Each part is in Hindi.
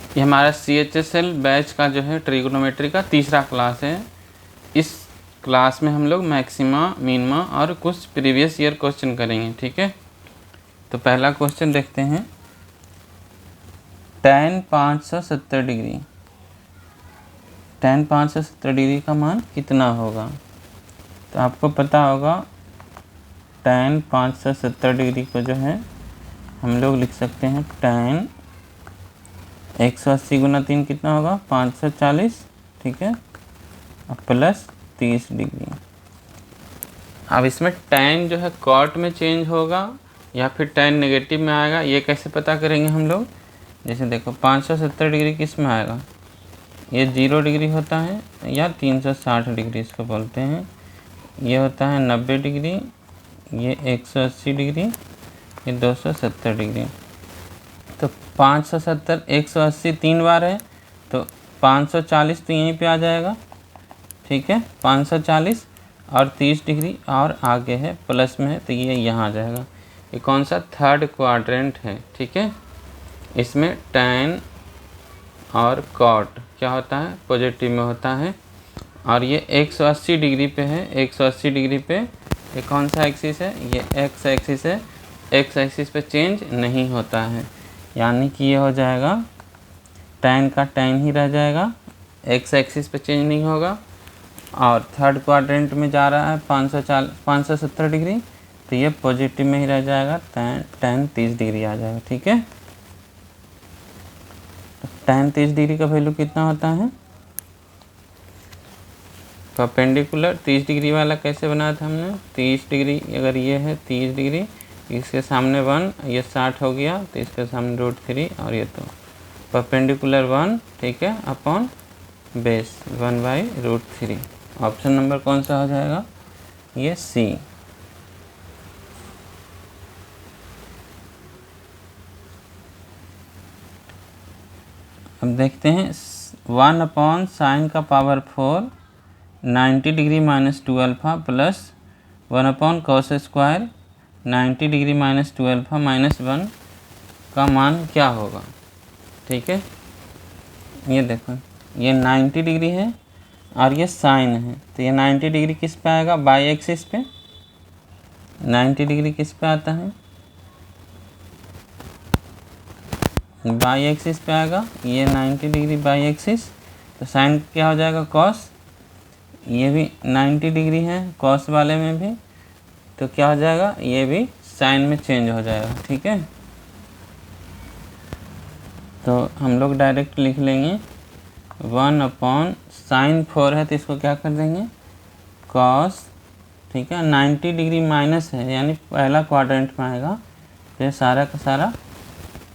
ये हमारा CHSL बैच का जो है ट्रिग्नोमेट्री का तीसरा क्लास है। इस क्लास में हम लोग मैक्सिमा, मिनिमा और कुछ प्रीवियस ईयर क्वेश्चन करेंगे, ठीक है। तो पहला क्वेश्चन देखते हैं। tan 570 डिग्री, tan 570 डिग्री का मान कितना होगा? तो आपको पता होगा tan 570 डिग्री को जो है हम लोग लिख सकते हैं tan 180 गुना 3 कितना होगा? 540, ठीक है, और प्लस 30 डिग्री। अब इसमें tan जो है कॉट में चेंज होगा या फिर tan नेगेटिव में आएगा, ये कैसे पता करेंगे हम लोग? जैसे देखो 570 डिग्री किस में आएगा? ये 0 डिग्री होता है या 360 डिग्री इसको बोलते हैं। ये होता है 90 डिग्री, ये 180 डिग्री, ये 270 डिग्री। तो 570 180 3 बार है तो 540 तो यहीं पे आ जाएगा, ठीक है। 540 और 30 डिग्री और आगे है प्लस में है तो ये यहाँ आ जाएगा। ये कौन सा? थर्ड क्वाड्रेंट है, ठीक है। इसमें tan और कॉट क्या होता है? पॉजिटिव में होता है। और ये 180 डिग्री पे है। 180 डिग्री पे ये कौन सा एक्सिस है? ये एक्स एक्सिस है। एक्स एक्सिस पे चेंज नहीं होता है, यानी कि ये हो जाएगा tan का tan ही रह जाएगा, एक्स एक्सिस पे चेंज नहीं होगा। और थर्ड क्वाड्रेंट में जा रहा है 570 डिग्री तो ये पॉजिटिव में ही रह जाएगा, tan 30 डिग्री आ जाएगा, ठीक है। tan 30 डिग्री का वैल्यू कितना होता है? परपेंडिकुलर 30 डिग्री वाला कैसे बनाया था हमने? 30 डिग्री अगर ये है 30 डिग्री, इसके सामने 1, ये 60 हो गया तो इसके सामने √3 और ये तो परपेंडिकुलर 1, ठीक है, अपॉन बेस 1/√3। ऑप्शन नंबर कौन सा हो जाएगा? ये सी। अब देखते हैं 1/sin का power 4 90 degree minus 2 alpha plus 1/cos square 90 degree minus 2 alpha minus 1 का मान क्या होगा, ठीक है। ये देखो ये 90 डिग्री है और ये साइन है तो ये 90 डिग्री किस पे आएगा? बाई एक्सिस पे। 90 डिग्री किस पे आता है? बाई एक्सिस पे आएगा। ये 90 डिग्री बाई एक्सिस तो साइन क्या हो जाएगा? कॉस। ये भी 90 डिग्री है कॉस वाले में भी तो क्या हो जाएगा? ये भी साइन में चेंज हो जाएगा, ठीक है। तो हम लोग डायरेक्ट लिख लेंगे 1/sin 4 है तो इसको क्या कर देंगे? कॉस, ठीक है। 90 डिग्री माइनस है यानी पहला क्वाड्रेंट में आएगा तो ये सारा का सारा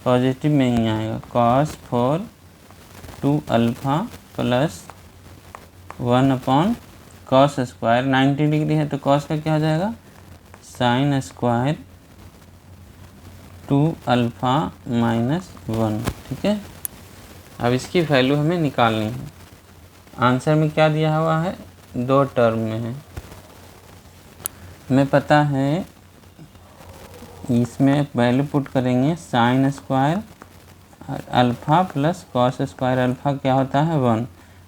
पॉजिटिव में ही आएगा। cos 4 2 alpha plus 1/cos square 90 degree है तो cos का क्या हो जाएगा? sin स्क्वायर 2 अल्फ़ा माइनस 1, ठीक है। अब इसकी वैल्यू हमें निकालनी है। आंसर में क्या दिया हुआ है? 2 टर्म में है। हमें पता है इसमें वैल्यू पुट करेंगे sin square alpha plus cos square alpha क्या होता है? 1।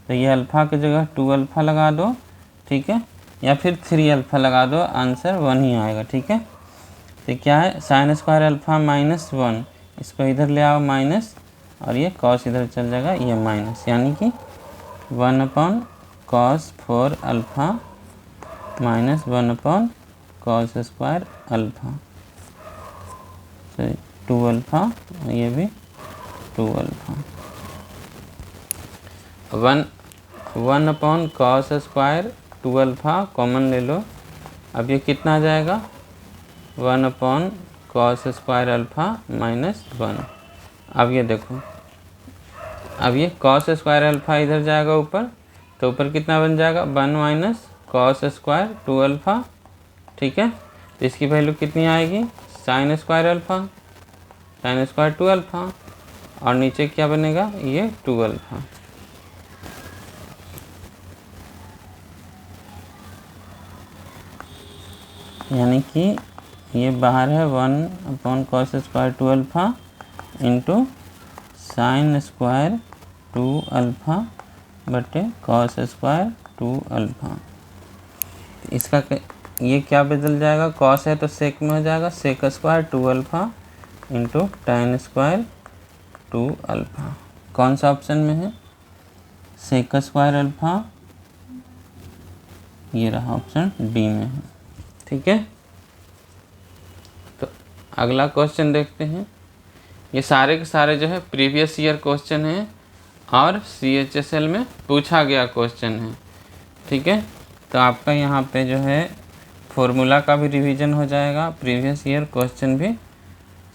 तो ये अल्फ़ा की जगह 2 अल्फ़ा लगा दो, ठीक है, या फिर 3 अल्फ़ा लगा दो, आंसर 1 ही आएगा, ठीक है। तो क्या है? sin स्क्वायर अल्फ़ा माइनस 1, इसको इधर ले आओ माइनस और ये cos इधर चल जाएगा, ये माइनस, यानी कि 1/cos 4 alpha minus 1/cos square alpha, 2 alpha, ये भी 2 alpha. 1/cos square 2 alpha common ले लो। अब ये कितना आ जाएगा? 1/cos square alpha minus 1। अब ये देखो, अब ये cos स्क्वायर अल्फ़ा इधर जाएगा ऊपर तो ऊपर कितना बन जाएगा? 1 - cos स्क्वायर 2 अल्फ़ा, ठीक है। तो इसकी वैल्यू कितनी आएगी? sin square alpha, sin square 2 alpha और नीचे क्या बनेगा? ये 2 अल्फ़ा। यानी कि ये बाहर है 1/cos square 2 alpha into sine square 2 alpha बटे कॉस स्क्वायर 2 अल्फ़ा। इसका ये क्या बदल जाएगा, कॉस है तो सेक में हो जाएगा, sec square 2 alpha into tan square 2 alpha. कौन सा ऑप्शन में है, सेक स्क्वायर अल्फ़ा, ये रहा ऑप्शन डी में है। ठीक है, तो अगला क्वेश्चन देखते हैं। ये सारे के सारे जो है प्रीवियस ईयर क्वेश्चन हैं और CHSL में पूछा गया क्वेश्चन है। ठीक है, तो आपका यहाँ पे जो है फॉर्मूला का भी रिवीजन हो जाएगा, प्रीवियस ईयर क्वेश्चन भी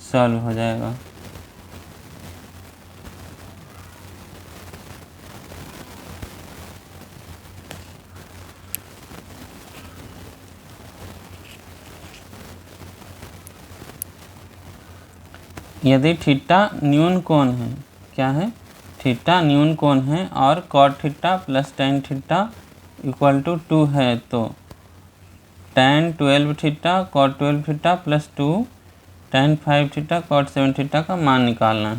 सॉल्व हो जाएगा। यदि थीटा न्यून कोण है, क्या है, थीटा न्यून कोण है और cot theta plus tan theta equal to 2 है तो tan 12 theta cot 12 theta plus 2 tan 5 theta cot 7 theta का मान निकालना है।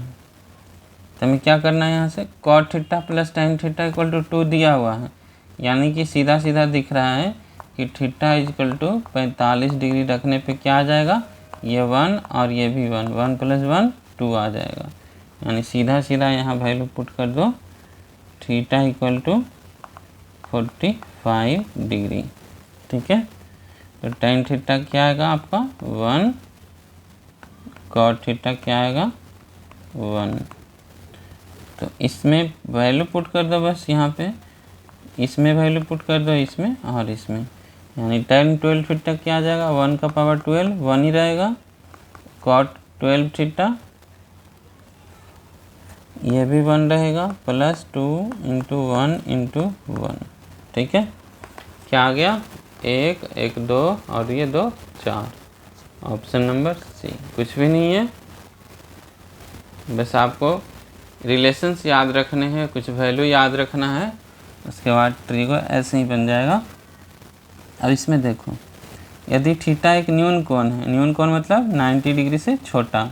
तो हमें क्या करना है, यहाँ से cot theta plus tan theta equal to 2 दिया हुआ है, यानी कि सीधा सीधा दिख रहा है कि थीटा इक्वल टू 45 डिग्री रखने पे क्या आ जाएगा, ये 1 और ये भी 1, 1 + 1 2 आ जाएगा। यानी सीधा सीधा यहाँ वैल्यू पुट कर दो, थीटा इक्वल टू 45 डिग्री। ठीक है, तो tan थीटा क्या आएगा आपका 1, कॉट थीटा क्या आएगा 1। तो इसमें वैल्यू पुट कर दो बस, यहाँ पे इसमें वैल्यू पुट कर दो, इसमें और इसमें, यानी tan 12 थीटा क्या आ जाएगा 1 का पावर 12, 1 ही रहेगा, कॉट 12 थीटा ये भी 1 रहेगा, प्लस 2 × 1 × 1। ठीक है, क्या आ गया 1 1 2 और ये 2 4, ऑप्शन नंबर सी। कुछ भी नहीं है, बस आपको रिलेशंस याद रखने हैं, कुछ वैल्यू याद रखना है, उसके बाद ट्री को ऐसे ही बन जाएगा। अब इसमें देखो, यदि थीटा एक न्यून कोण है, न्यून कोण मतलब 90 डिग्री से छोटा,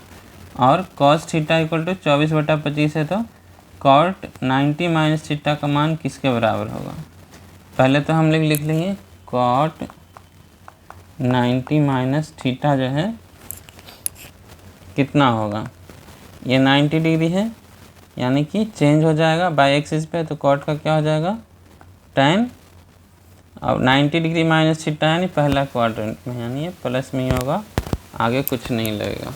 और कॉस थीटा इक्वल टू 24/25 है, तो कॉट 90 माइनस थीटा का मान किसके बराबर होगा। पहले तो हम लोग लिख लेंगे कॉट 90 माइनस थीटा जो है कितना होगा, ये 90 डिग्री है, यानी कि चेंज हो जाएगा बाई एक्सिस पे, तो कॉट का क्या हो जाएगा tan, अब 90 डिग्री माइनस थीटा यानी पहला क्वाड्रेंट में, यानी ये प्लस में ही होगा, आगे कुछ नहीं लगेगा।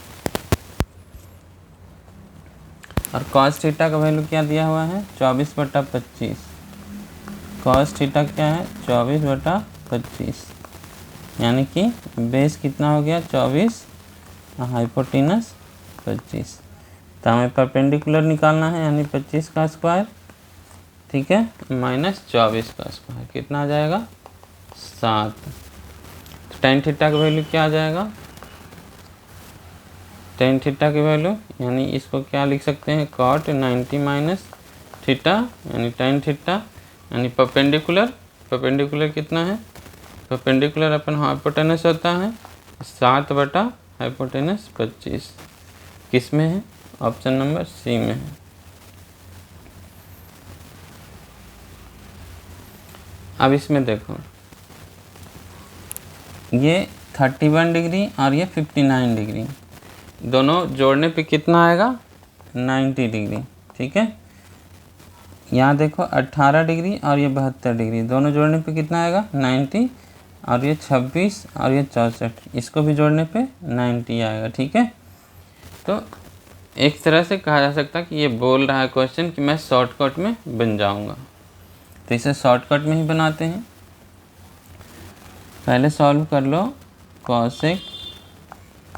और कॉस थीटा का वैल्यू क्या दिया हुआ है 24/25, कॉस थीटा क्या है 24/25, यानी कि बेस कितना हो गया 24, हाइपोटेनस 25। तो हमें परपेंडिकुलर निकालना है, यानी 25 का स्क्वायर, ठीक है, माइनस 24 का स्क्वायर कितना आ जाएगा 7। तो tan थीटा का वैल्यू क्या आ जाएगा, tan थीटा की वैल्यू, यानी इसको क्या लिख सकते हैं कॉट 90 माइनस थीटा, यानी tan थीटा, यानी परपेंडिकुलर, परपेंडिकुलर कितना है, परपेंडिकुलर अपन हाइपोटेनस होता है 7/हाइपोटेनस 25, किस में है, ऑप्शन नंबर सी में है। अब इसमें देखो, ये 31 डिग्री और ये 59 डिग्री, दोनों जोड़ने पे कितना आएगा 90 डिग्री। ठीक है, यहाँ देखो 18 डिग्री और ये 72 डिग्री, दोनों जोड़ने पे कितना आएगा 90, और ये 26 और ये 64, इसको भी जोड़ने पे 90 आएगा। ठीक है, तो एक तरह से कहा जा सकता है कि ये बोल रहा है क्वेश्चन कि मैं शॉर्टकट में बन जाऊंगा, तो इसे शॉर्टकट में ही बनाते हैं। पहले सॉल्व कर लो, cosec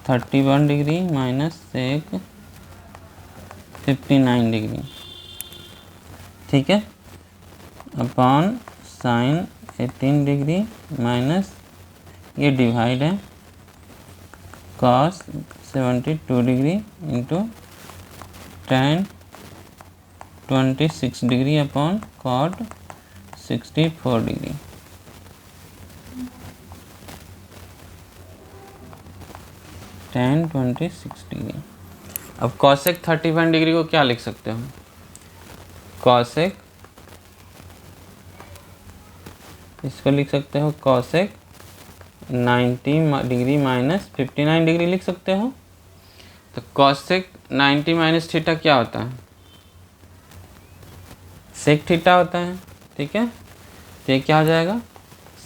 31 degree minus sec 59 degree, ठीक है, अपॉन साइन 18 डिग्री माइनस, ये डिवाइड है, cos 72 degree into tan 26 degree upon cot 64 degree. tan 26 degree, अब कॉसेक 31 डिग्री को क्या लिख सकते हो? कॉसेक, इसको लिख सकते हो कॉसेक 90 डिग्री माइनस 59 डिग्री लिख सकते हो। तो कॉसेक 90 माइनस थीटा क्या होता है? सेक थीटा होता है, ठीक है। तो ये क्या हो जाएगा?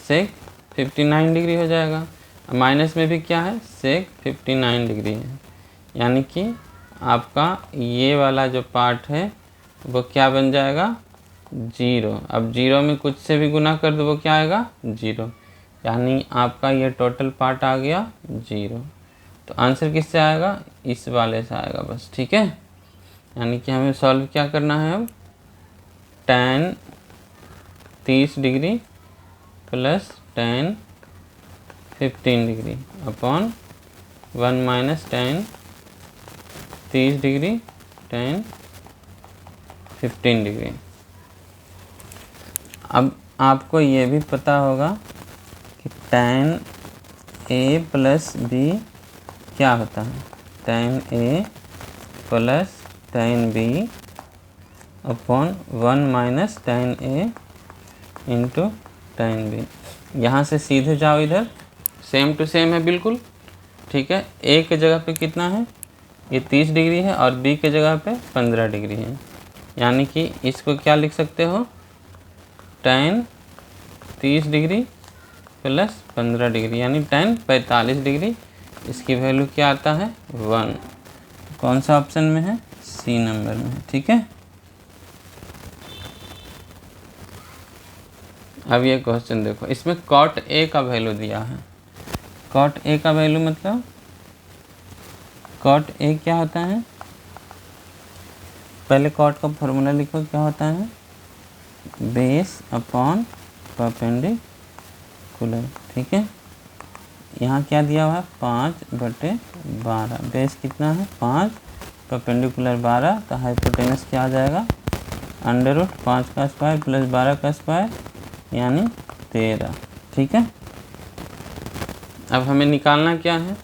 सेक 59 डिग्री हो जाएगा। माइनस में भी क्या है? सेक 59 डिग्री है, यानी कि आपका ये वाला जो पार्ट है वो क्या बन जाएगा? 0। अब 0 में कुछ से भी गुना कर दो वो क्या आएगा? 0, यानी आपका ये टोटल पार्ट आ गया 0। तो आंसर किससे आएगा? इस वाले से आएगा बस, ठीक है। यानी कि हमें सॉल्व क्या करना है अब? tan 30 degree plus tan 15 degree upon 1 minus tan 30 degree tan 15 degree. अब आपको ये भी पता होगा कि tan a प्लस b क्या होता है? tan a plus tan b upon 1 minus tan a into tan b। यहाँ से सीधे जाओ, इधर सेम टू सेम है बिल्कुल, ठीक है। a के जगह पे कितना है? ये 30 डिग्री है और b के जगह पे 15 डिग्री है, यानी कि इसको क्या लिख सकते हो? tan 30 डिग्री प्लस 15 डिग्री, यानी tan 45 डिग्री। इसकी वैल्यू क्या आता है? 1। कौन सा ऑप्शन में है? सी नंबर में है, ठीक है। अब ये क्वेश्चन देखो, इसमें cot a का वैल्यू दिया है। cot a का वैल्यू मतलब cot a क्या होता है? पहले cot का फॉर्मूला लिखो, क्या होता है? बेस अपॉन परपेंडिकुलर, ठीक है। यहाँ क्या दिया हुआ है? 5/12। बेस कितना है? 5, परपेंडिकुलर 12, तो हाइपोटेनस क्या आ जाएगा? √5 का स्क्वायर प्लस 12 का स्क्वायर, यानी 13, ठीक है। अब हमें निकालना क्या है?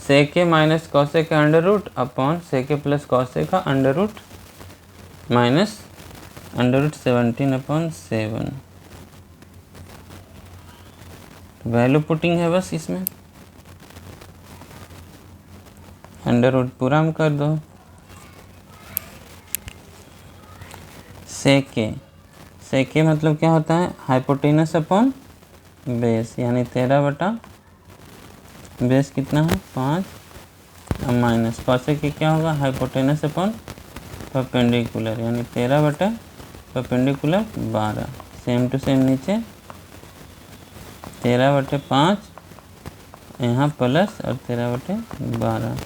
सेके माइनस कॉसे का under root upon sec A plus cos A का under root minus √17/7। Value putting है बस इसमें, अंडर रूट पूरा हम कर दो। सेके मतलब क्या होता है? हाइपोटेनस अपॉन बेस, यानी 13 बेस कितना है? 5, माइनस कॉसेक के क्या होगा? हाइपोटेनस अपॉन परपेंडिकुलर, यानी 13 परपेंडिकुलर 12। सेम टू सेम नीचे 13/5 यहाँ प्लस और 13/12।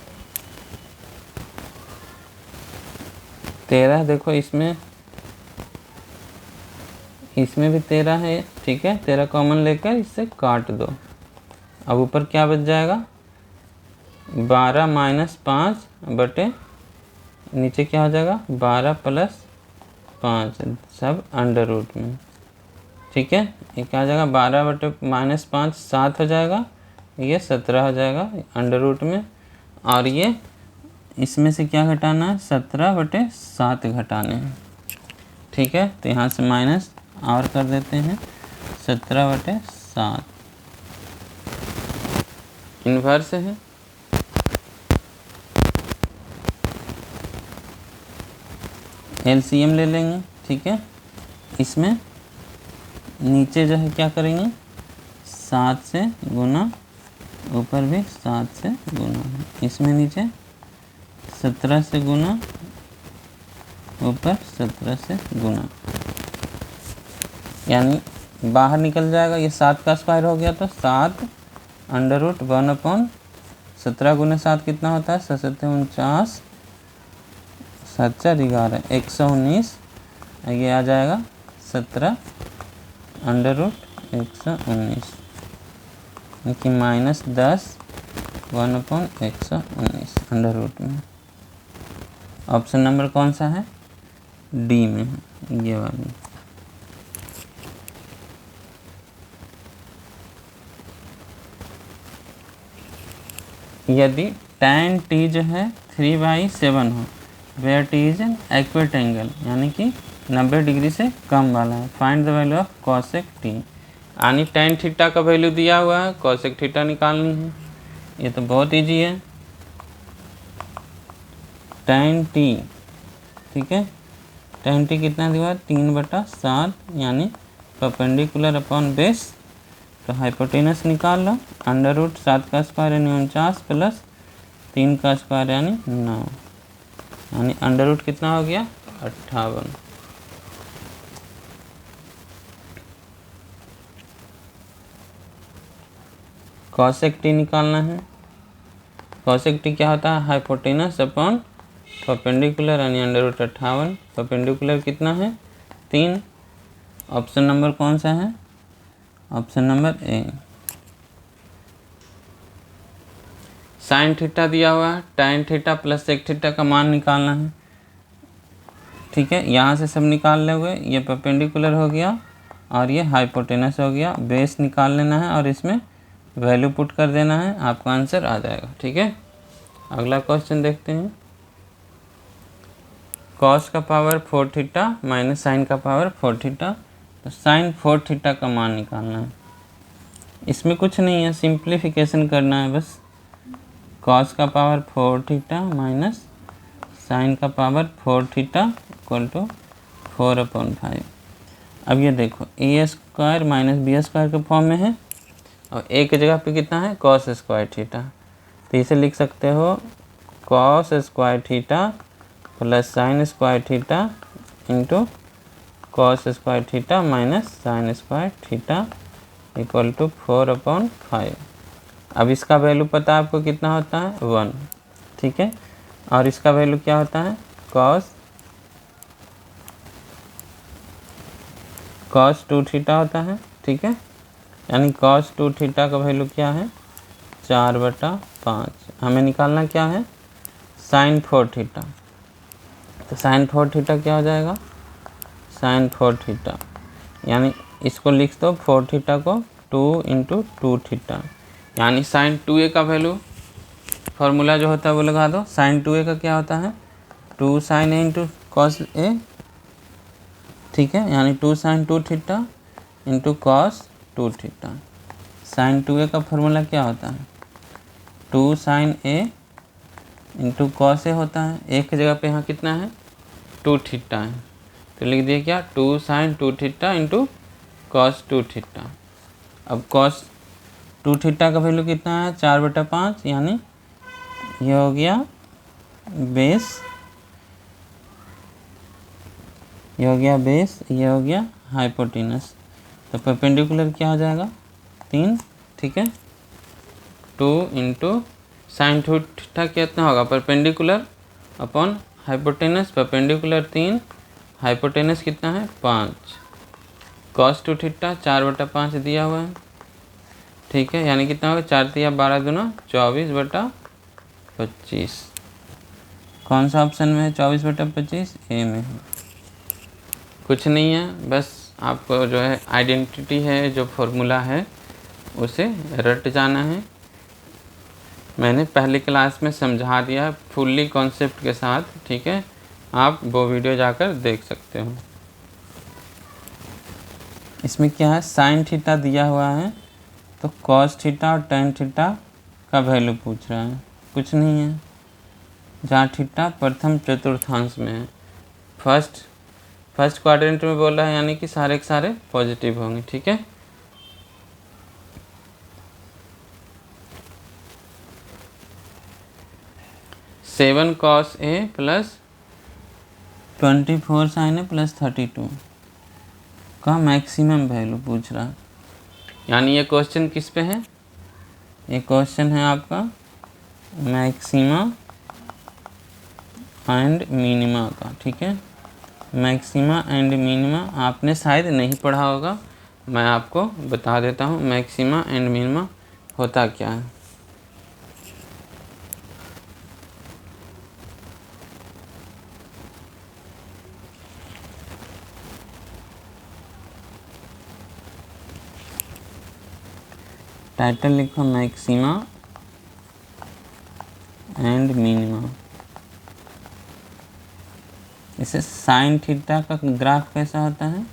13 देखो, इसमें भी 13 है, ठीक है। 13 कॉमन लेकर इससे काट दो। अब ऊपर क्या बच जाएगा? 12 माइनस 5 बटे नीचे क्या हो जाएगा? 12 प्लस 5, सब अंडर रूट में, ठीक है। ये क्या हो जाएगा? 12 बटे माइनस 5 7 हो जाएगा, ये 17 हो जाएगा अंडर रूट में। और ये इसमें से क्या घटाना है? 17/7 घटाने हैं, ठीक है। तो यहाँ से माइनस और कर देते हैं, 17/7 इन्वर्स है। एलसीएम ले लेंगे, ठीक है। इसमें नीचे जो है क्या करेंगे? 7 से गुना, ऊपर भी 7 से गुना, इसमें नीचे 17 से गुना, ऊपर 17 से गुना, यानी बाहर निकल जाएगा। ये 7 का स्क्वायर हो गया, तो 7 अंडर रूट 1/17 गुना 7 कितना होता है? 7 7 49, 7 4 11, 119। ये आ जाएगा 17 अंडर रूट 119, कि -10 1/119 अंडर रूट में। ऑप्शन नंबर कौन सा है? डी में है, ये वाली। यदि tan t जो है 3/7 हो, where T is an accurate angle, यानी कि 90 डिग्री से कम वाला है। Find the value of cosec T, यानी टेन थीटा का वैल्यू दिया हुआ है, कॉसेक थीटा निकालनी है। ये तो बहुत इजी है। टेन टी, ठीक है, टेन टी कितना दिया, 3/7, यानी परपेंडिकुलर अपॉन बेस। तो हाइपोटेनस निकाल लो, √7 का स्क्वायर यानी 49 प्लस 3 का स्क्वायर यानी 9, यानी अंडर रूट कितना हो गया, 58। कॉसेक टी निकालना है। कॉसेक टी क्या होता है, हाइपोटेनस अपॉन परपेंडिकुलर यानी √58। परपेंडिकुलर कितना है, 3। ऑप्शन नंबर कौन सा है, option number A. Sine theta दिया हुआ है, टाइन थीटा प्लस सेक थीटा का मान निकालना है। ठीक है, यहाँ से सब निकाल ले हुए, ये परपेंडिकुलर हो गया और ये हाइपोटेनस हो गया। बेस निकाल लेना है और इसमें वैल्यू पुट कर देना है, आपका आंसर आ जाएगा। ठीक है, अगला क्वेश्चन देखते हैं। कॉस का पावर 4 थीटा माइनस साइन का पावर 4 थीटा, तो साइन 4 थीटा का मान निकालना है। इसमें कुछ नहीं है, सिंप्लीफिकेशन करना है बस। कॉस का पावर 4 थीटा माइनस साइन का पावर 4 थीटा इक्वल टू 4/5। अब ये देखो, ए स्क्वायर माइनस बी स्क्वायर के फॉर्म में है और एक जगह पे कितना है, कॉस स्क्वायर थीटा। तो इसे लिख सकते हो cos square theta plus sine square theta into cos square theta minus sine square theta equal to 4/5। अब इसका वैल्यू पता है आपको कितना होता है, 1। ठीक है, और इसका वैल्यू क्या होता है, कॉस 2 थीटा होता है। ठीक है, यानी कॉस 2 थीटा का वैल्यू क्या है, 4/5। हमें निकालना क्या है, साइन 4 थीटा। तो साइन 4 थीटा क्या हो जाएगा, साइन 4 थीटा, यानी इसको लिख दो 4 थीटा को 2 × 2 थीटा, यानी साइन 2a का वैल्यू, फार्मूला जो होता है वो लगा दो। साइन 2a का क्या होता है, 2 sin a × cos a। ठीक है, यानी 2 sin 2 theta into cos 2 theta. Sine 2a का फार्मूला क्या होता है, 2 sin a into cos A होता है। एक जगह पे यहाँ कितना है, 2 थीटा है, तो लिख दिया क्या, 2 sin 2 theta into cos 2 theta. अब कॉस 2 थीटा का वैल्यू कितना है, 4/5, यानी ये हो गया बेस, ये हो गया बेस, ये हो गया हाइपोटेनस। तो परपेंडिकुलर क्या हो जाएगा, 3। ठीक है, 2 × साइन 2 थीटा कितना होगा, perpendicular upon hypotenuse, perpendicular 3, hypotenuse कितना है 5, कॉस 2 थीटा 4/5 दिया हुआ है। ठीक है, यानी कितना होगा, 4 × 12 × 24/25। कौन सा ऑप्शन में है, 24/25, ए में है। कुछ नहीं है, बस आपको जो है आइडेंटिटी है, जो फॉर्मूला है उसे रट जाना है। मैंने पहले क्लास में समझा दिया फुल्ली कॉन्सेप्ट के साथ। ठीक है, आप वो वीडियो जाकर देख सकते हो। इसमें क्या है, साइन थीटा दिया हुआ है, तो कॉस थीटा और टेन थीटा का वैल्यू पूछ रहा है। कुछ नहीं है, जहाँ थीटा प्रथम चतुर्थांश में है, फर्स्ट क्वाड्रेंट में बोल रहा है, यानी कि सारे के सारे पॉजिटिव होंगे। ठीक है, seven cos A plus 24 sin a plus 32 का मैक्सिमम वैल्यू पूछ रहा है। यानी ये क्वेश्चन किस पे है, ये क्वेश्चन है आपका मैक्सिमा एंड मिनिमा का। ठीक है, मैक्सिमा एंड मिनिमा आपने शायद नहीं पढ़ा होगा, मैं आपको बता देता हूँ मैक्सिमा एंड मिनिमा होता क्या है। टाइटल लिखो मैक्सिमा एंड मिनिमा। इसे साइन थीटा का ग्राफ कैसा होता है,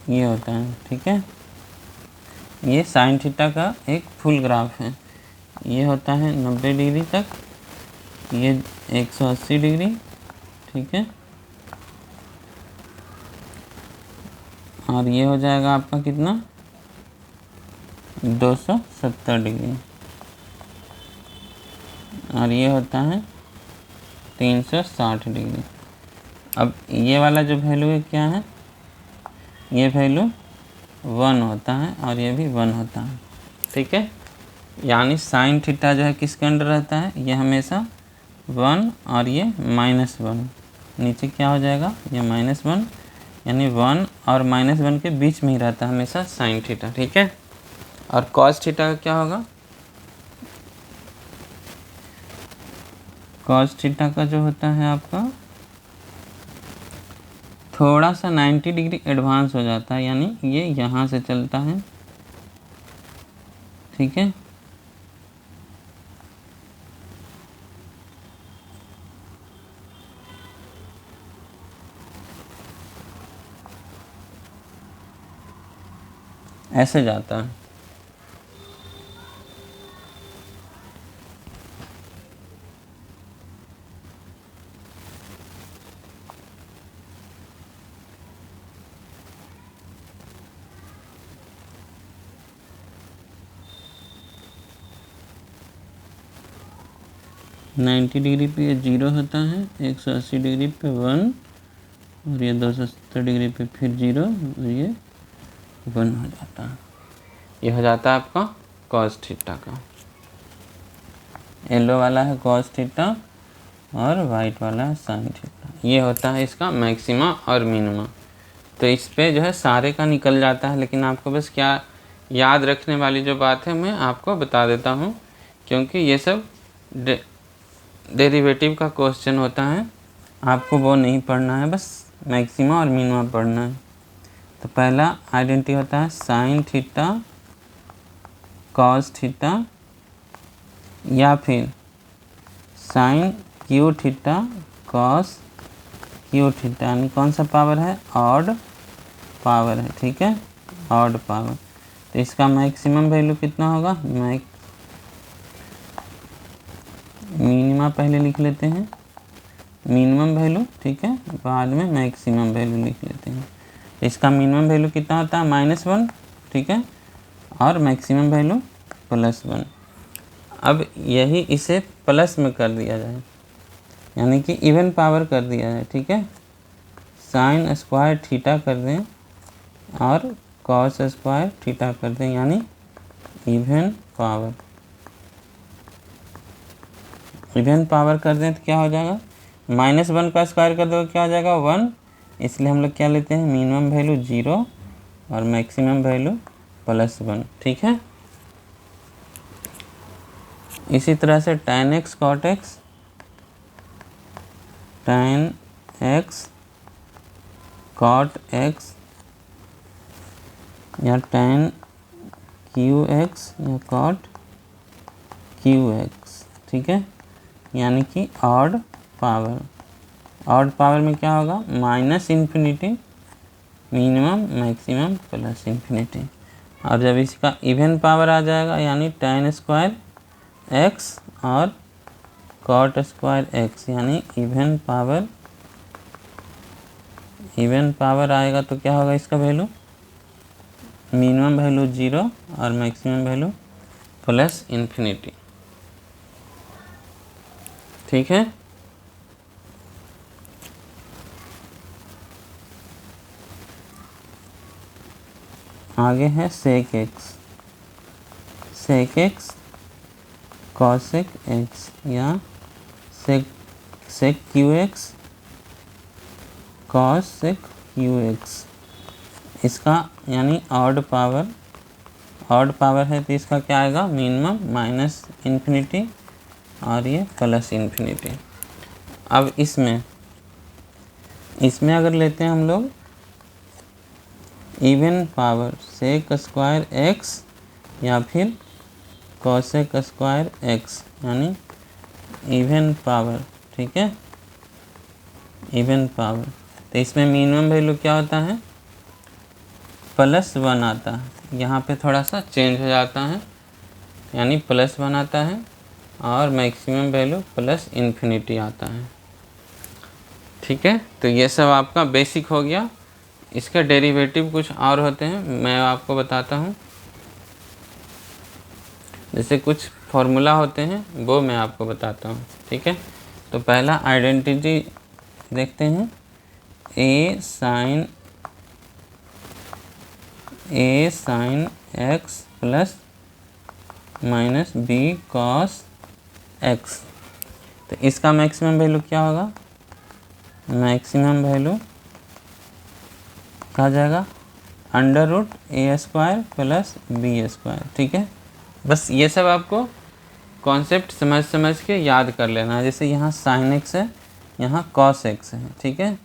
ये होता है, ठीक है। ये साइन थीटा का एक फुल ग्राफ है, ये होता है 90 डिग्री तक, ये 180 डिग्री, ठीक है, और ये हो जाएगा आपका कितना 270 डिग्री, और ये होता है 360 डिग्री। अब ये वाला जो वैल्यू है क्या है, ये वैल्यू 1 होता है और ये भी 1 होता है, ठीक है। यानी साइन थीटा जो है किसके अंडर रहता है, ये हमेशा 1 और ये -1, नीचे क्या हो जाएगा, ये -1, यानी 1 और -1 के बीच में ही रहता है हमेशा साइन थीटा, ठीक है। और कॉस थीटा का क्या होगा, कॉस थीटा का जो होता है आपका थोड़ा सा 90 डिग्री एडवांस हो जाता है, यानी ये यहाँ से चलता है, ठीक है। ऐसे जाता है, नाइन्टी डिग्री पे ये 0 होता है, 180 डिग्री पे 1, और ये 270 डिग्री पे फिर 0, और ये 1 हो जाता है। ये हो जाता है आपका कॉस थीटा का। येलो वाला है कॉस थीटा और वाइट वाला है साइन थीटा। ये होता है इसका मैक्सिमा और मिनिमा। तो इस पे जो है सारे का निकल जाता है, लेकिन आपको बस क्या याद रखने वाली जो बात है मैं आपको बता देता हूँ, क्योंकि ये सब डेरिवेटिव का क्वेश्चन होता है, आपको वो नहीं पढ़ना है, बस मैक्सिमा और मिनिमा पढ़ना है। तो पहला आइडेंटिटी होता है साइन थीटा कॉस थीटा, या फिर sine Q theta cos Q theta, यानी कौन सा पावर है, ऑड पावर है, ठीक है, ऑड पावर। तो इसका मैक्सिमम वैल्यू कितना होगा, मिनिमा पहले लिख लेते हैं, मिनिमम वैल्यू, ठीक है, बाद में मैक्सिमम वैल्यू लिख लेते हैं। इसका मिनिमम वैल्यू कितना होता है -1, ठीक है, और मैक्सिमम वैल्यू +1। अब यही इसे प्लस में कर दिया जाए, यानी कि इवन पावर कर दिया जाए, ठीक है, साइन स्क्वायर थीटा कर दें और कॉस स्क्वायर थीटा कर दें, यानी इवन पावर। इवन पावर कर दें तो क्या हो जाएगा, -1 का स्क्वायर कर दो क्या हो जाएगा 1, इसलिए हम लोग क्या लेते हैं, मिनिमम वैल्यू 0 और मैक्सिमम वैल्यू +1, ठीक है। इसी तरह से tan x cot x, tan x cot x, या tan qx या cot qx, ठीक है, यानी कि ऑड पावर। ऑड पावर में क्या होगा, -∞, मिनिमम मैक्सिमम +∞। और जब इसका इवन पावर आ जाएगा, यानी tan स्क्वायर x और कॉट स्क्वायर x, यानी इवन पावर आएगा तो क्या होगा इसका वैल्यू, मिनिमम वैल्यू 0 और मैक्सिमम वैल्यू +∞, ठीक है। आगे है सेक x कॉसेक x, या सेक qx कॉसेक qx। इसका यानी ऑड पावर है तो इसका क्या आएगा, मिनिमम -∞ और ये +∞। अब इसमें अगर लेते हैं हम लोग even power sec square x या फिर कॉसेक स्क्वायर x, यानी इवन पावर, ठीक है, इवन पावर। तो इसमें मिनिमम वैल्यू क्या होता है, +1 आता है। यहाँ पे थोड़ा सा चेंज हो जाता है, यानी +1 आता है, और मैक्सिमम वैल्यू +∞ आता है। ठीक है, तो ये सब आपका बेसिक हो गया। इसका डेरिवेटिव कुछ और होते हैं, मैं आपको बताता हूँ। जैसे कुछ फॉर्मूला होते हैं वो मैं आपको बताता हूँ। ठीक है, तो पहला आइडेंटिटी देखते हैं, a sin x plus minus b cos x। तो इसका मैक्सिमम वैल्यू क्या होगा, मैक्सिमम वैल्यू कहा जाएगा √a² प्लस b²। ठीक है, बस ये सब आपको कॉन्सेप्ट समझ के याद कर लेना है। जैसे यहाँ sin x है, यहाँ cos x है। ठीक है,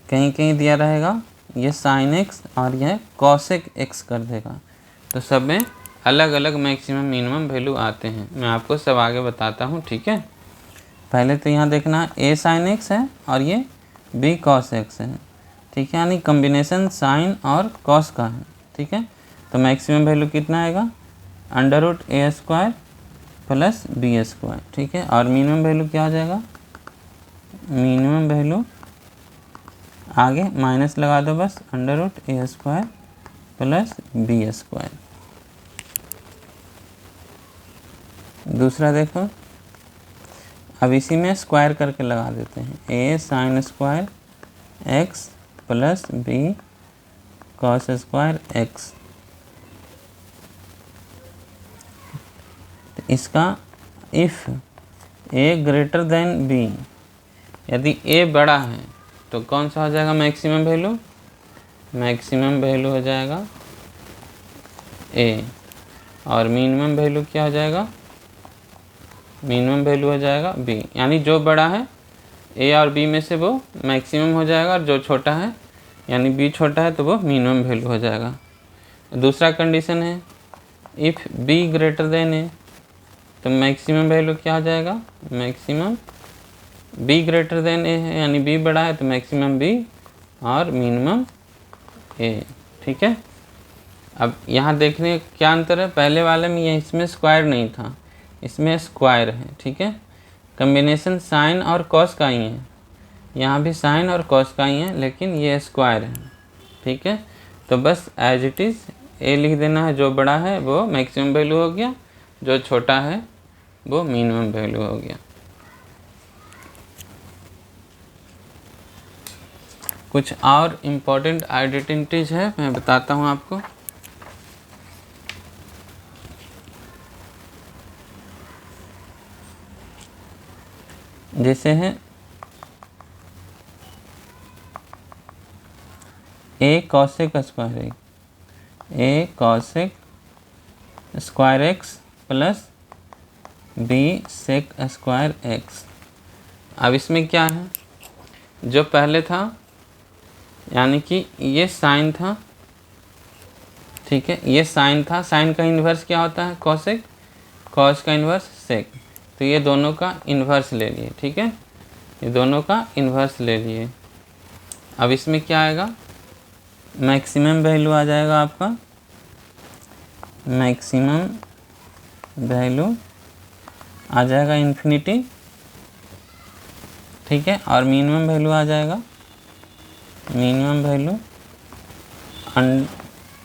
कहीं कहीं दिया रहेगा ये sin x और यह cosec x कर देगा। तो सब में अलग अलग मैक्सिमम मिनिमम वैल्यू आते हैं, मैं आपको सब आगे बताता हूँ। ठीक है, पहले तो यहाँ देखना a sin x है और ये b cos x है। ठीक है, यानी कॉम्बिनेशन साइन और cos का है। ठीक है, तो मैक्सिमम वैल्यू कितना आएगा, √a² प्लस b²। ठीक है, और मिनिमम वैल्यू क्या हो जाएगा, मिनिमम वैल्यू आगे माइनस लगा दो बस, √a² प्लस b²। दूसरा देखो, अब इसी में स्क्वायर करके लगा देते हैं, a sin² x plus b cos² x। तो इसका if a greater than b, यदि a बड़ा है तो कौन सा हो जाएगा मैक्सिमम वैल्यू, मैक्सिमम वैल्यू हो जाएगा a, और मिनिमम वैल्यू क्या हो जाएगा, मिनिमम वैल्यू हो जाएगा b। यानी जो बड़ा है a और b में से वो मैक्सिमम हो जाएगा, और जो छोटा है यानी b छोटा है तो वो मिनिमम वैल्यू हो जाएगा। दूसरा कंडीशन है if b greater than a, तो मैक्सिमम वैल्यू क्या हो जाएगा, maximum b greater than a है, यानी b बड़ा है तो मैक्सिमम b और मिनिमम a। ठीक है, अब यहाँ देखने क्या अंतर है, पहले वाले में ये इसमें स्क्वायर नहीं था, इसमें स्क्वायर है। ठीक है, कॉम्बिनेशन साइन और कॉस का ही है, यहाँ भी साइन और कॉस का ही है, लेकिन ये स्क्वायर है। ठीक है, तो बस एज इट इज़ ए लिख देना है, जो बड़ा है वो मैक्सिमम वैल्यू हो गया, जो छोटा है वो मिनिमम वैल्यू हो गया। कुछ और इम्पोर्टेंट आइडेंटिटीज है, मैं बताता हूँ आपको। जैसे है a cosec square x plus b sec square x। अब इसमें क्या है, जो पहले था यानी कि ये साइन था। ठीक है, ये साइन था, साइन का इन्वर्स क्या होता है, कॉसेक, कॉस का इन्वर्स सेक। तो ये दोनों का इन्वर्स ले लिए। ठीक है, ये दोनों का इन्वर्स ले लिए। अब इसमें क्या आएगा, मैक्सिमम वैल्यू आ जाएगा आपका, मैक्सिमम वैल्यू आ जाएगा इन्फिनिटी। ठीक है, और मिनिमम वैल्यू आ जाएगा, minimum value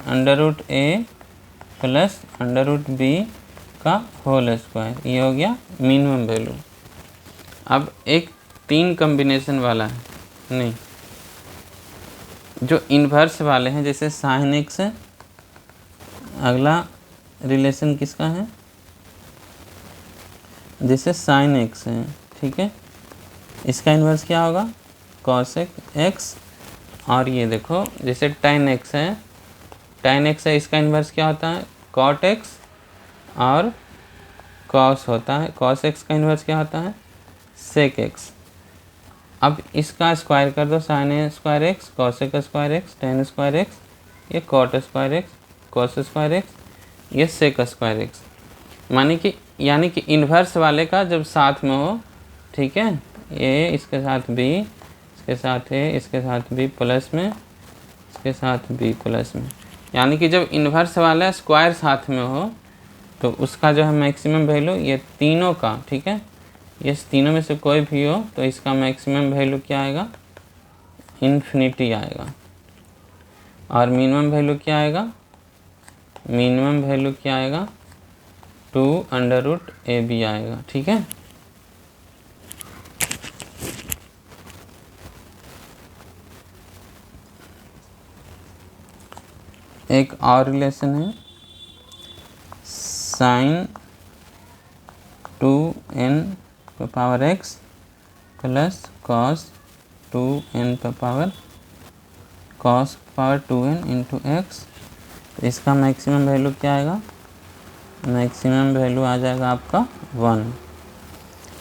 √a plus √b का होल स्क्वायर। ये हो गया मिनिमम वैल्यू। अब एक 3 कॉम्बिनेशन वाला है, नहीं, जो इन्वर्स वाले हैं, जैसे साइन एक्स है, अगला रिलेशन किसका है, जैसे साइन एक्स है। ठीक है, इसका इन्वर्स क्या होगा, कॉसेक एक्स। और ये देखो जैसे tan x है, tan x है, इसका इन्वर्स क्या होता है, cot x, और cos होता है, cos x का इन्वर्स क्या होता है, sec x। अब इसका स्क्वायर कर दो, sin² x, cos² x, tan² x, ये cot² x, cos² x, ये sec² x। यानी कि इन्वर्स वाले का जब साथ में हो, ठीक है, ये इसके साथ b, इसके साथ ए, इसके साथ बी प्लस में, इसके साथ बी प्लस में। यानी कि जब इन्वर्स वाला स्क्वायर साथ में हो तो उसका जो है मैक्सिमम वैल्यू ये तीनों का, ठीक है, ये तीनों में से कोई भी हो तो इसका मैक्सिमम वैल्यू क्या आएगा, इन्फिनिटी आएगा। और मिनिमम वैल्यू क्या आएगा, मिनिमम वैल्यू क्या आएगा, 2√AB आएगा, ठीक है। एक और रिलेशन है, sin 2n पर power x plus cos 2n पर power cos power 2n into x। तो इसका मैक्सिमम वैल्यू क्या आएगा, मैक्सिमम वैल्यू आ जाएगा आपका 1।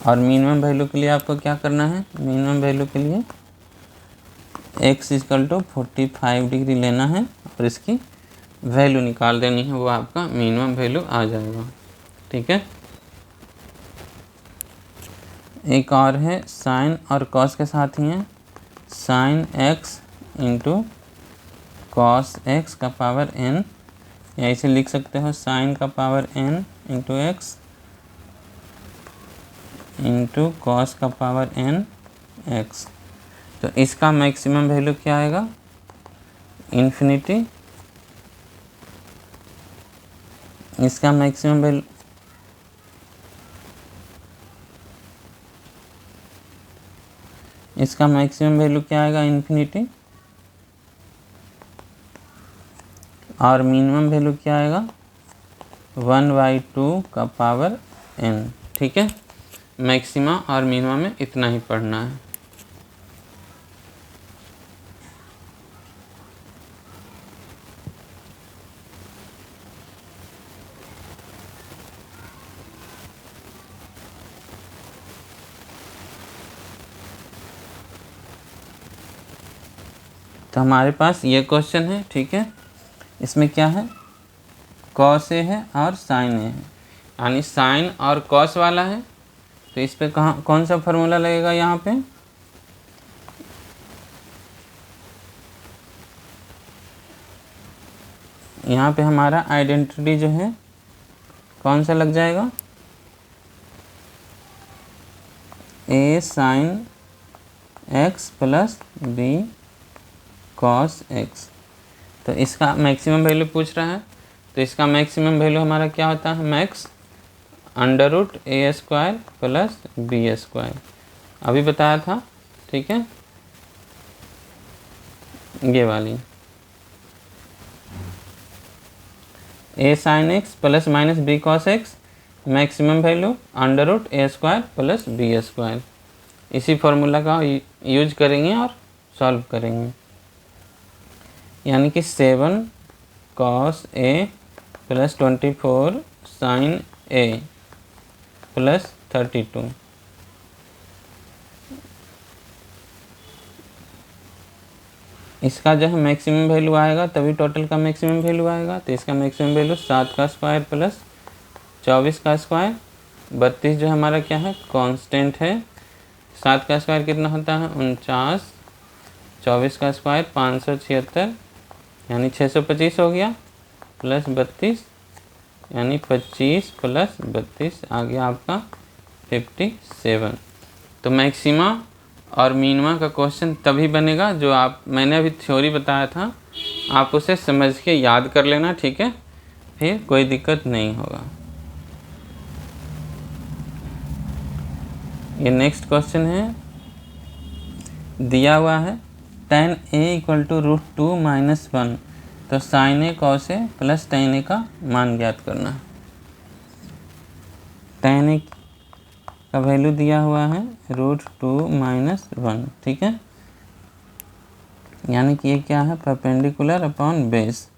और मिनिमम वैल्यू के लिए आपको क्या करना है, मिनिमम वैल्यू के लिए x = 45 डिग्री लेना है और इसकी वैल्यू निकाल देनी है, वो आपका मिनिमम वैल्यू आ जाएगा, ठीक है। एक और है साइन और कॉस के साथ ही है, sine x into cos x का पावर n, या इसे लिख सकते हो साइन का power n into x into cos का पावर n x। तो इसका मैक्सिमम वैल्यू क्या आएगा, इन्फिनिटी। इसका मैक्सिमम वैल्यू, इसका मैक्सिमम वैल्यू क्या आएगा, इन्फिनिटी। और मिनिमम वैल्यू क्या आएगा, 1/2 का पावर n, ठीक है। मैक्सिमा और मिनिमा में इतना ही पढ़ना है। तो हमारे पास ये क्वेश्चन है, ठीक है। इसमें क्या है, कॉस ए है और साइन ए है, यानी साइन और कॉस वाला है। तो इस पे कहाँ कौन सा फार्मूला लगेगा, यहाँ पे हमारा आइडेंटिटी जो है कौन सा लग जाएगा, A sine x plus B cos x। तो इसका मैक्सिमम वैल्यू पूछ रहा है, तो इसका मैक्सिमम वैल्यू हमारा क्या होता है, मैक्स √a² प्लस b², अभी बताया था, ठीक है। ये वाली a sin x plus minus b cos x, maximum value √a² plus b²। इसी फॉर्मूला का यूज करेंगे और सॉल्व करेंगे। यानी कि 7 cos a plus 24 sin a plus 32। इसका जो है मैक्सिमम वैल्यू आएगा तभी टोटल का मैक्सिमम वैल्यू आएगा। तो इसका मैक्सिमम वैल्यू 7 का स्क्वायर प्लस 24 का स्क्वायर, 32 जो हमारा क्या है, कांस्टेंट है। 7 का स्क्वायर कितना होता है, 49, 24 का स्क्वायर 576, यानी 625 हो गया, प्लस 32 यानी 25 प्लस 32 आ गया आपका 57। तो मैक्सिमा और मिनिमा का क्वेश्चन तभी बनेगा जो मैंने अभी थ्योरी बताया था, आप उसे समझ के याद कर लेना, ठीक है, फिर कोई दिक्कत नहीं होगा। ये नेक्स्ट क्वेश्चन है, दिया हुआ है tan a = √2 - 1, तो sin a cos a plus tan a का मान ज्ञात करना है। tan a का वैल्यू दिया हुआ है √2 - 1, ठीक है। यानी कि ये क्या है, परपेंडिकुलर अपॉन बेस।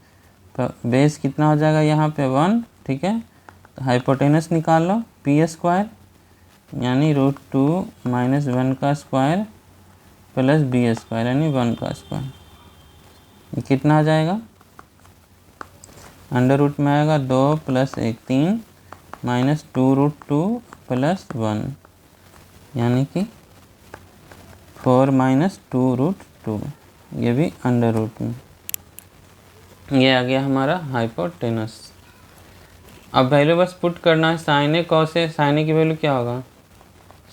बेस कितना हो जाएगा यहाँ पे 1, ठीक है। तो हाइपोटेनस निकाल लो, p² यानी √2 - 1 का स्क्वायर प्लस b² यानी 1 का स्क्वायर। ये कितना आ जाएगा, अंडर रूट में आएगा 2 + 1 3 -2√2 + 1, यानी कि 4 माइनस 2√2, ये भी अंडर रूट में। ये आ गया हमारा हाइपोटेनस। अब वैल्यू बस पुट करना है, sign A cos A. Sign ए की वैल्यू क्या होगा,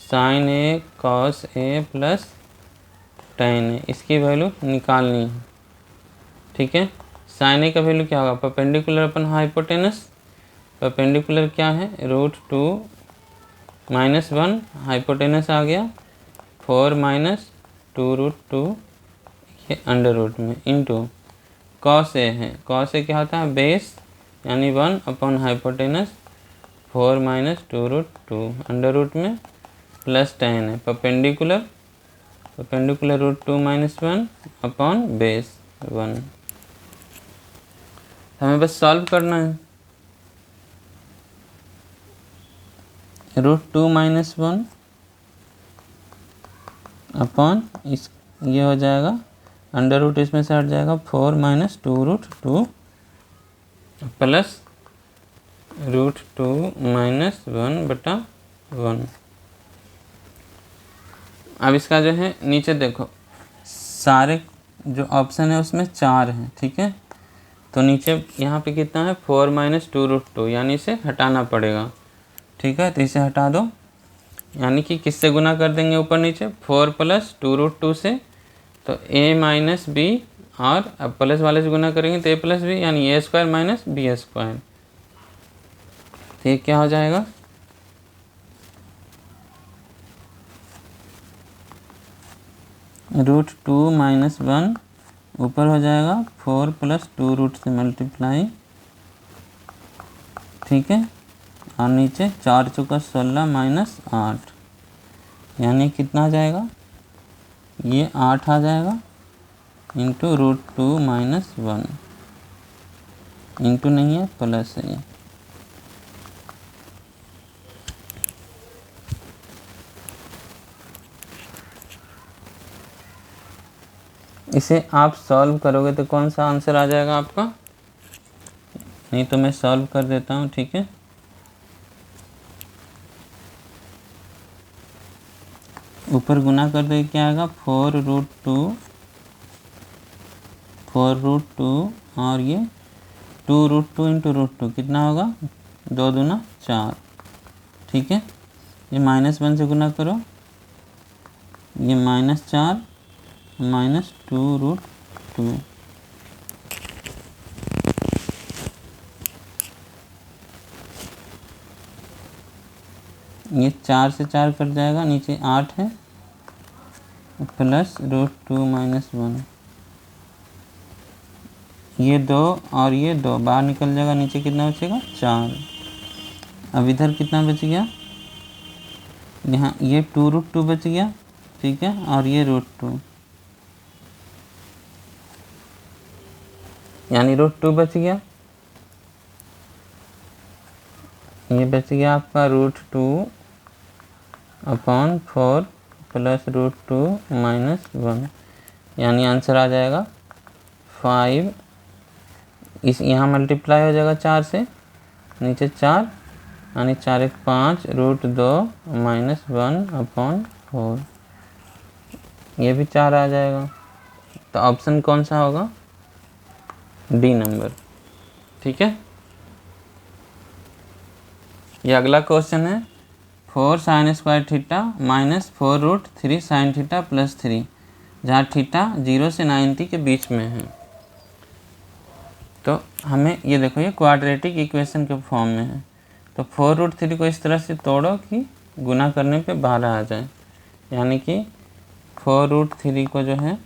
sign A cos A plus ten ए, इसकी वैल्यू निकालनी है। ठीक है, साइन ए का वैल्यू क्या होगा, परपेंडिकुलर अपन हाइपोटेनस। परपेंडिकुलर क्या है, √2 माइनस 1, हाइपोटेनस आ गया 4 माइनस 2√2, ये अंडर रूट में, इंटू कॉस ए है। कॉस ए क्या होता है, बेस, यानी 1 upon hypotenuse 4 minus 2√2 under root में, प्लस टेन है। Perpendicular √2 minus 1 upon base 1। हमें बस सॉल्व करना है। √2 माइनस 1 अपॉन इस, ये हो जाएगा अंडर रूट, इसमें से हट जाएगा 4 माइनस 2√2 प्लस √2 माइनस 1/1। अब इसका जो है नीचे देखो, सारे जो ऑप्शन है उसमें 4 हैं। ठीक है, तो नीचे यहाँ पे कितना है, 4 माइनस 2√2, यानी इसे हटाना पड़ेगा। ठीक है, तो इसे हटा दो, यानी कि किससे गुना कर देंगे ऊपर नीचे, 4 प्लस 2√2 से, तो a माइनस बी, और अब प्लस वाले से गुना करेंगे तो a प्लस बी, यानी a² माइनस b²। तो ये क्या हो जाएगा, √2 माइनस 1 ऊपर हो जाएगा 4 प्लस 2 से मल्टीप्लाई। ठीक है, और नीचे 4 चौका 16 माइनस 8, यानी कितना आ जाएगा, ये 8 आ जाएगा, इंटू √2 माइनस 1, इंटू नहीं है प्लस है। इसे आप सॉल्व करोगे तो कौन सा आंसर आ जाएगा आपका, नहीं तो मैं सॉल्व कर देता हूँ। ठीक है, ऊपर गुना कर दे, क्या आएगा, 4√2 और ये 2√2 इंटू √2 कितना होगा, 2 दूना 4। ठीक है, ये -1 से गुना करो, ये -4 माइनस 2√2, ये 4 से 4 कट जाएगा, नीचे 8 है, प्लस √2 माइनस 1, ये 2 और ये 2 बाहर निकल जाएगा, नीचे कितना बचेगा, 4। अब इधर कितना बच गया, यहाँ ये 2√2 बच गया। ठीक है, और ये √2, यानी √2 बच गया, ये बच गया आपका √2 अपॉन 4 प्लस √2 माइनस 1, यानी आंसर आ जाएगा 5। इस यहाँ मल्टीप्लाई हो जाएगा 4 से, नीचे 4, यानी 4 1 5 √2 माइनस 1 अपॉन 4, ये भी 4 आ जाएगा। तो ऑप्शन कौन सा होगा, डी नंबर। ठीक है, ये अगला क्वेश्चन है, 4 sine square theta minus 4√3 sign theta plus 3, जहाँ थीटा 0 से 90 के बीच में है। तो हमें ये देखो, ये क्वाड्रेटिक इक्वेशन के फॉर्म में है, तो 4√3 को इस तरह से तोड़ो कि गुना करने पे 12 आ जाए, यानी कि 4√3 को जो है,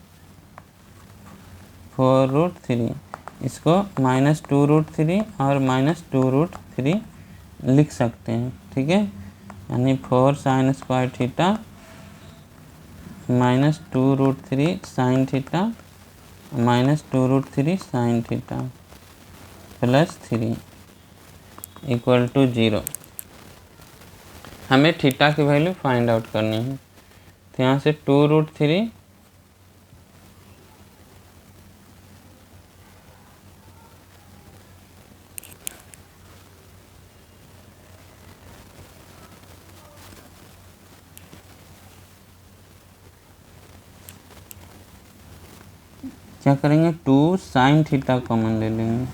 4√3 इसको -2√3 और -2√3 लिख सकते हैं। ठीक है, यानी 4 sine square theta -2√3 sine theta -2√3 sine theta plus 3 equal to 0। हमें थीटा की वैल्यू फाइंड आउट करनी है, तो यहाँ से 2√3 2 क्या करेंगे, 2 साइन थीटा कॉमन ले लेंगे,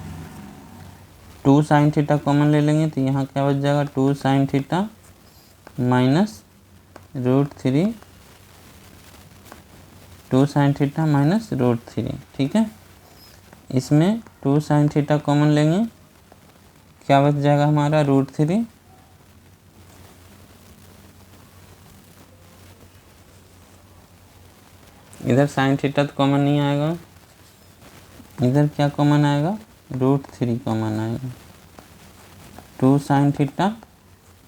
2 साइन थीटा कॉमन ले लेंगे तो यहाँ क्या बच जाएगा, 2 sine theta minus √3, 2 sine theta minus √3, ठीक है। इसमें 2 साइन थीटा कॉमन लेंगे, क्या बच जाएगा हमारा, √3, इधर साइन थीटा तो कॉमन नहीं आएगा, इधर क्या कॉमन आएगा, √3 कॉमन आएगा, 2 साइन थीटा,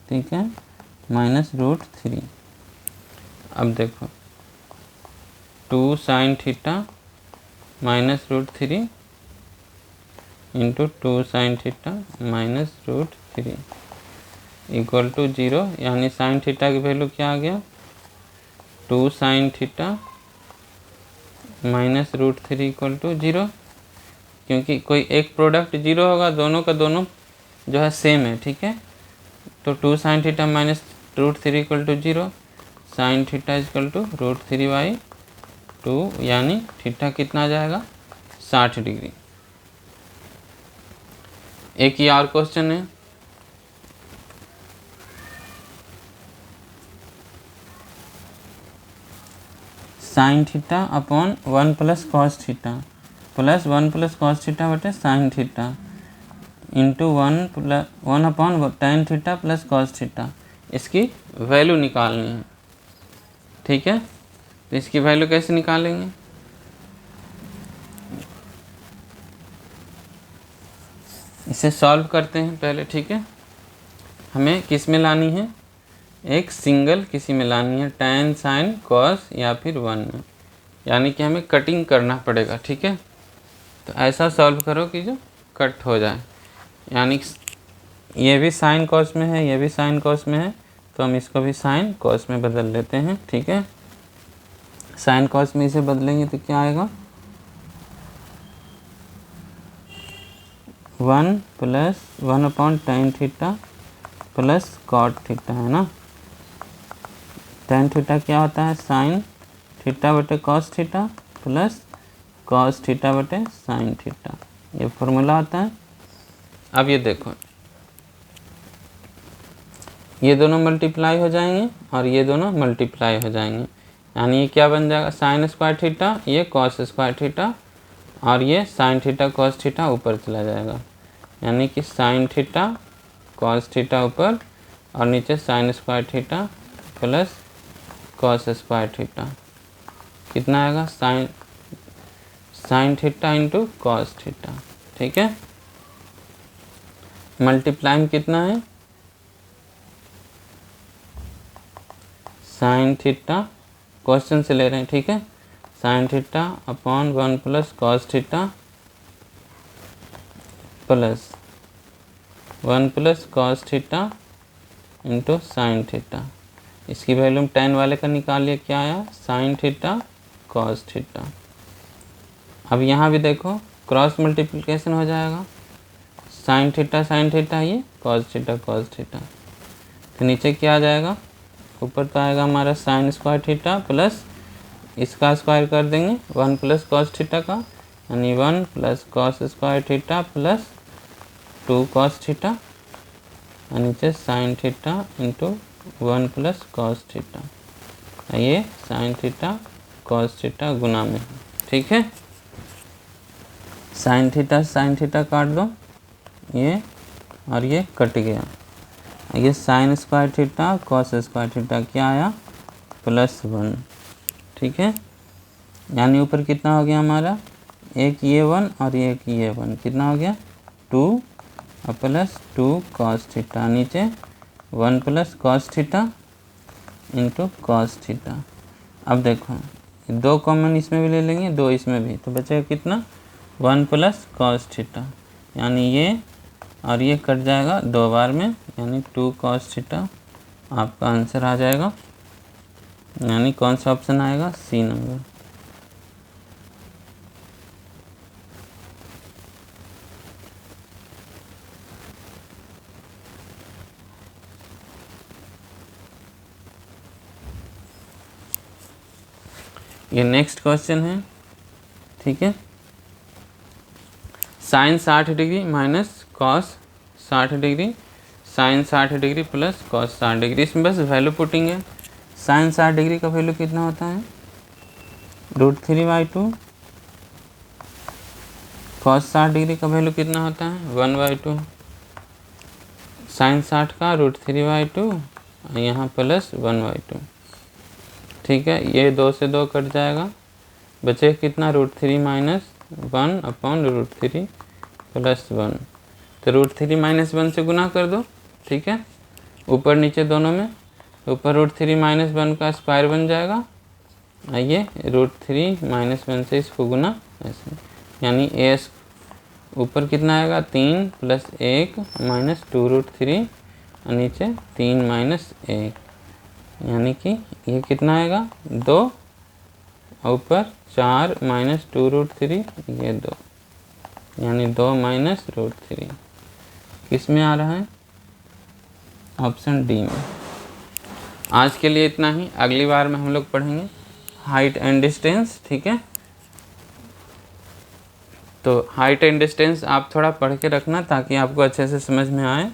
ठीक है, माइनस √3। अब देखो 2 sine theta minus √3 into 2 sine theta minus √3 equal to 0, यानी साइन थीटा की वैल्यू क्या आ गया, 2 sine theta minus √3 equal to 0, क्योंकि कोई एक प्रोडक्ट 0 होगा, दोनों का दोनों जो है सेम है, ठीक है। तो 2 sine theta minus √3 equal to 0, sine theta equal to √3/2, यानी थीटा कितना आ जाएगा, 60 डिग्री। एक ही और क्वेश्चन है, sine theta upon 1 plus cos theta plus 1 plus cos theta बटे sine theta into 1 upon tan theta plus cos theta, इसकी वैल्यू निकालनी है, ठीक है। तो इसकी वैल्यू कैसे निकालेंगे, इसे सॉल्व करते हैं पहले, ठीक है। हमें किस में लानी है, एक सिंगल किसी में लानी है, tan sin cos या फिर 1 में, यानी कि हमें कटिंग करना पड़ेगा, ठीक है। तो ऐसा सॉल्व करो कि जो कट हो जाए, यानी ये भी साइन कॉस में है, ये भी साइन कॉस में है, तो हम इसको भी साइन कॉस में बदल लेते हैं, ठीक है। साइन कॉस में इसे बदलेंगे तो क्या आएगा, 1 plus 1 upon tan theta plus cot theta, है ना। tan थीटा क्या होता है, साइन थीटा बटे cos theta plus cos theta बटे साइन थीटा, ये फॉर्मूला होता है। अब ये देखो, ये दोनों मल्टीप्लाई हो जाएंगे और ये दोनों मल्टीप्लाई हो जाएंगे, यानी ये क्या बन जाएगा, साइन स्क्वायर थीटा, ये कॉस स्क्वायर थीटा, और ये साइन थीटा कॉस थीटा ऊपर चला जाएगा, यानी कि साइन थीटा कॉस थीटा ऊपर और नीचे sign square theta plus cos square theta, कितना आएगा, sign theta into cos theta, ठीक है। मल्टीप्लाई कितना है, साइन थीटा, क्वेश्चन से ले रहे हैं, ठीक है, sine theta upon 1 plus cos theta plus 1 plus cos theta into sine theta, इसकी वैल्यू tan वाले का निकालिए, क्या आया, साइन थीटा कॉस थीटा। अब यहाँ भी देखो क्रॉस मल्टीप्लिकेशन हो जाएगा, साइन थीटा ये कॉस थीटा, तो नीचे क्या आ जाएगा, ऊपर तो आएगा हमारा साइन स्क्वायर थीटा प्लस इसका स्क्वायर कर देंगे 1 प्लस कॉस थीटा का, यानी 1 plus cos square theta plus 2 cos theta, और नीचे sign theta into 1 plus cos theta, ये साइन थीटा कॉस थीटा गुना में है, ठीक है। साइन थीटा काट दो, ये और ये कट गया, ये sign square theta cos square theta क्या आया, +1, ठीक है। यानी ऊपर कितना हो गया हमारा, एक ये 1 और एक ये 1, कितना हो गया 2 और प्लस 2 कॉस थीटा, नीचे 1 plus cos theta into cos theta. अब देखो 2 कॉमन इसमें भी ले लेंगे, 2 इसमें भी, तो बचेगा कितना 1 प्लस कॉस थीटा, यानी ये और ये कट जाएगा 2 बार में, यानी 2 कॉस थीटा आपका आंसर आ जाएगा, यानी कौन सा ऑप्शन आएगा, सी नंबर। ये नेक्स्ट क्वेश्चन है, ठीक है। Sine 60 degree minus cos 60 degree, sine 60 degree plus cos 60 degree. इसमें बस वैल्यू पुटिंग है। साइन 60 डिग्री का वैल्यू कितना होता है, √3/2। कॉस 60 डिग्री का वैल्यू कितना होता है, 1/2। साइन 60 का √3/2 यहाँ प्लस 1/2। ठीक है, ये 2 से 2 कट जाएगा, बचे कितना, √3 माइनस 1/√3 प्लस 1। तो √3 - 1 से गुना कर दो। ठीक है, ऊपर नीचे दोनों में, ऊपर √3 - 1 का स्क्वायर बन जाएगा, आइए √3 - 1 से इसको गुना ऐसे, यानी ए ऊपर कितना आएगा, 3 + 1 - 2√3 और नीचे 3 - 1, यानी कि ये कितना आएगा, 2, ऊपर 4 - 2√3, ये 2, यानी 2 - √3 किस में आ रहा है, ऑप्शन डी में। आज के लिए इतना ही, अगली बार में हम लोग पढ़ेंगे हाइट एंड डिस्टेंस। ठीक है, तो हाइट एंड डिस्टेंस आप थोड़ा पढ़ के रखना ताकि आपको अच्छे से समझ में आए।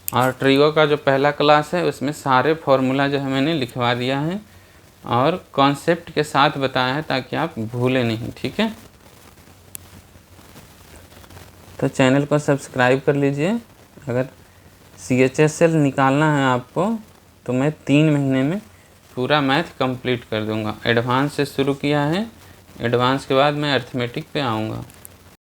और ट्रिगो का जो पहला क्लास है उसमें सारे फॉर्मूला जो है मैंने लिखवा दिया है और कॉन्सेप्ट के साथ बताया है ताकि आप भूलें नहीं। ठीक है, तो चैनल को सब्सक्राइब कर लीजिए। अगर CHSL निकालना है आपको तो मैं 3 महीने में पूरा मैथ कंप्लीट कर दूंगा। एडवांस से शुरू किया है, एडवांस के बाद मैं अर्थमेटिक पे आऊँगा।